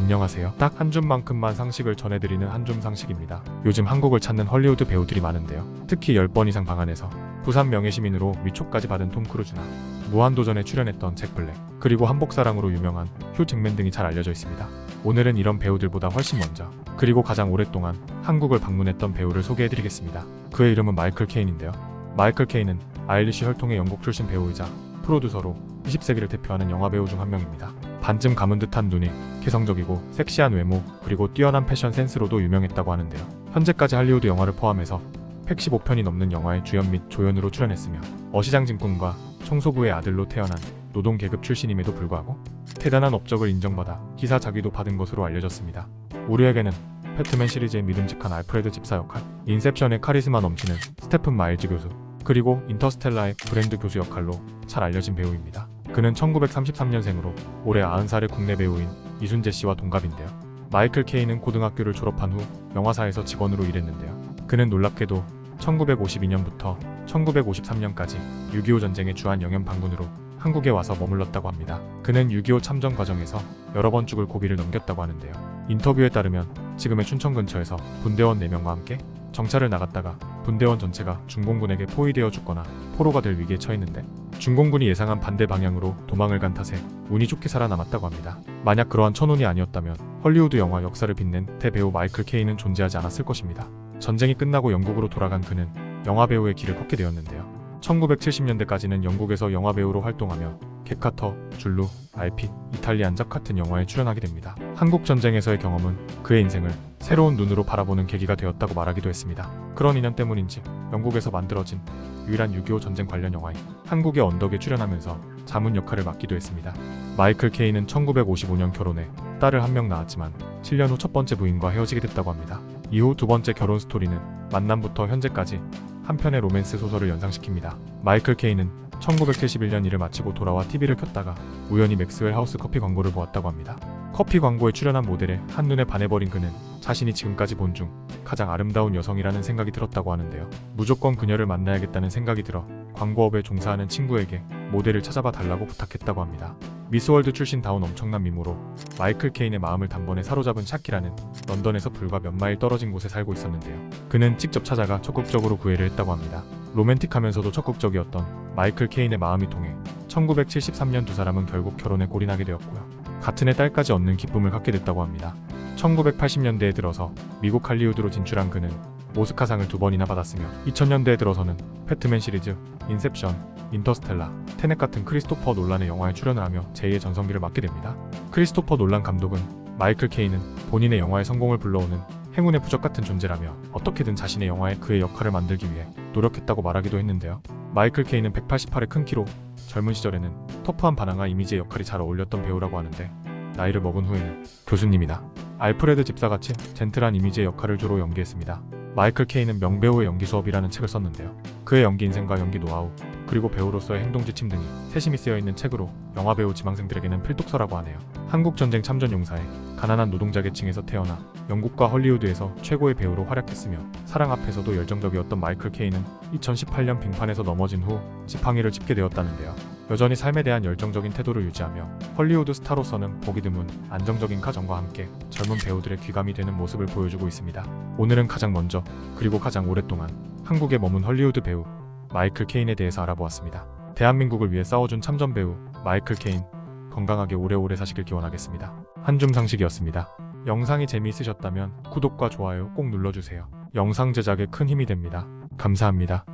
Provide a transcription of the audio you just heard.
안녕하세요. 딱 한 줌만큼만 상식을 전해드리는 한줌 상식입니다. 요즘 한국을 찾는 헐리우드 배우들이 많은데요. 특히 10번 이상 방한해서 부산 명예시민으로 위촉까지 받은 톰 크루즈나 무한도전에 출연했던 잭 블랙, 그리고 한복사랑으로 유명한 휴 잭맨 등이 잘 알려져 있습니다. 오늘은 이런 배우들보다 훨씬 먼저, 그리고 가장 오랫동안 한국을 방문했던 배우를 소개해드리겠습니다. 그의 이름은 마이클 케인인데요. 마이클 케인은 아일리시 혈통의 영국 출신 배우이자 프로듀서로 20세기를 대표하는 영화배우 중 한 명입니다. 반쯤 가문 듯한 눈이 개성적이고 섹시한 외모, 그리고 뛰어난 패션 센스로도 유명했다고 하는데요. 현재까지 할리우드 영화를 포함해서 115편이 넘는 영화에 주연 및 조연으로 출연했으며 어시장진꾼과 청소부의 아들로 태어난 노동 계급 출신임에도 불구하고 대단한 업적을 인정받아 기사 자귀도 받은 것으로 알려졌습니다. 우리에게는 배트맨 시리즈의 믿음직한 알프레드 집사 역할, 인셉션의 카리스마 넘치는 스테픈 마일즈 교수, 그리고 인터스텔라의 브랜드 교수 역할로 잘 알려진 배우입니다. 그는 1933년생으로 올해 90살의 국내 배우인 이순재 씨와 동갑인데요. 마이클 케인은 고등학교를 졸업한 후 영화사에서 직원으로 일했는데요. 그는 놀랍게도 1952년부터 1953년까지 6.25 전쟁의 주한 영연 반군으로 한국에 와서 머물렀다고 합니다. 그는 6.25 참전 과정에서 여러 번 죽을 고비를 넘겼다고 하는데요. 인터뷰에 따르면 지금의 춘천 근처에서 분대원 4명과 함께 정찰을 나갔다가 분대원 전체가 중공군에게 포위되어 죽거나 포로가 될 위기에 처했는데 중공군이 예상한 반대 방향으로 도망을 간 탓에 운이 좋게 살아남았다고 합니다. 만약 그러한 천운이 아니었다면 헐리우드 영화 역사를 빛낸 대배우 마이클 케인은 존재하지 않았을 것입니다. 전쟁이 끝나고 영국으로 돌아간 그는 영화배우의 길을 걷게 되었는데요. 1970년대까지는 영국에서 영화배우로 활동하며 캣카터, 줄루, 알핏, 이탈리안 잡 같은 영화에 출연하게 됩니다. 한국 전쟁에서의 경험은 그의 인생을 새로운 눈으로 바라보는 계기가 되었다고 말하기도 했습니다. 그런 인연 때문인지 영국에서 만들어진 유일한 6.25 전쟁 관련 영화인 한국의 언덕에 출연하면서 자문 역할을 맡기도 했습니다. 마이클 케인은 1955년 결혼해 딸을 한 명 낳았지만 7년 후 첫 번째 부인과 헤어지게 됐다고 합니다. 이후 두 번째 결혼 스토리는 만남부터 현재까지 한 편의 로맨스 소설을 연상시킵니다. 마이클 케인은 1971년 일을 마치고 돌아와 TV를 켰다가 우연히 맥스웰 하우스 커피 광고를 보았다고 합니다. 커피 광고에 출연한 모델에 한눈에 반해버린 그는 자신이 지금까지 본 중 가장 아름다운 여성이라는 생각이 들었다고 하는데요. 무조건 그녀를 만나야겠다는 생각이 들어 광고업에 종사하는 친구에게 모델을 찾아봐 달라고 부탁했다고 합니다. 미스월드 출신다운 엄청난 미모로 마이클 케인의 마음을 단번에 사로잡은 샤키라는 런던에서 불과 몇 마일 떨어진 곳에 살고 있었는데요. 그는 직접 찾아가 적극적으로 구애를 했다고 합니다. 로맨틱하면서도 적극적이었던 마이클 케인의 마음이 통해 1973년 두 사람은 결국 결혼에 골인하게 되었고요. 같은 해 딸까지 얻는 기쁨을 갖게 됐다고 합니다. 1980년대에 들어서 미국 할리우드로 진출한 그는 오스카상을 2번이나 받았으며 2000년대에 들어서는 배트맨 시리즈, 인셉션, 인터스텔라, 테넷 같은 크리스토퍼 놀란의 영화에 출연을 하며 제2의 전성기를 맞게 됩니다. 크리스토퍼 놀란 감독은 마이클 케인은 본인의 영화의 성공을 불러오는 행운의 부적 같은 존재라며 어떻게든 자신의 영화에 그의 역할을 만들기 위해 노력했다고 말하기도 했는데요. 마이클 케인은 188의 큰 키로 젊은 시절에는 터프한 반항아 이미지의 역할이 잘 어울렸던 배우라고 하는데 나이를 먹은 후에는 교수님이나 알프레드 집사같이 젠틀한 이미지의 역할을 주로 연기했습니다. 마이클 케인은 명배우의 연기 수업이라는 책을 썼는데요. 그의 연기 인생과 연기 노하우, 그리고 배우로서의 행동 지침 등이 세심히 쓰여있는 책으로 영화배우 지망생들에게는 필독서라고 하네요. 한국전쟁 참전 용사에 가난한 노동자 계층에서 태어나 영국과 헐리우드에서 최고의 배우로 활약했으며 사랑 앞에서도 열정적이었던 마이클 케인은 2018년 빙판에서 넘어진 후 지팡이를 짚게 되었다는데요. 여전히 삶에 대한 열정적인 태도를 유지하며 헐리우드 스타로서는 보기 드문 안정적인 가정과 함께 젊은 배우들의 귀감이 되는 모습을 보여주고 있습니다. 오늘은 가장 먼저 그리고 가장 오랫동안 한국에 머문 헐리우드 배우 마이클 케인에 대해서 알아보았습니다. 대한민국을 위해 싸워준 참전 배우 마이클 케인, 건강하게 오래오래 사시길 기원하겠습니다. 한줌 상식이었습니다. 영상이 재미있으셨다면 구독과 좋아요 꼭 눌러주세요. 영상 제작에 큰 힘이 됩니다. 감사합니다.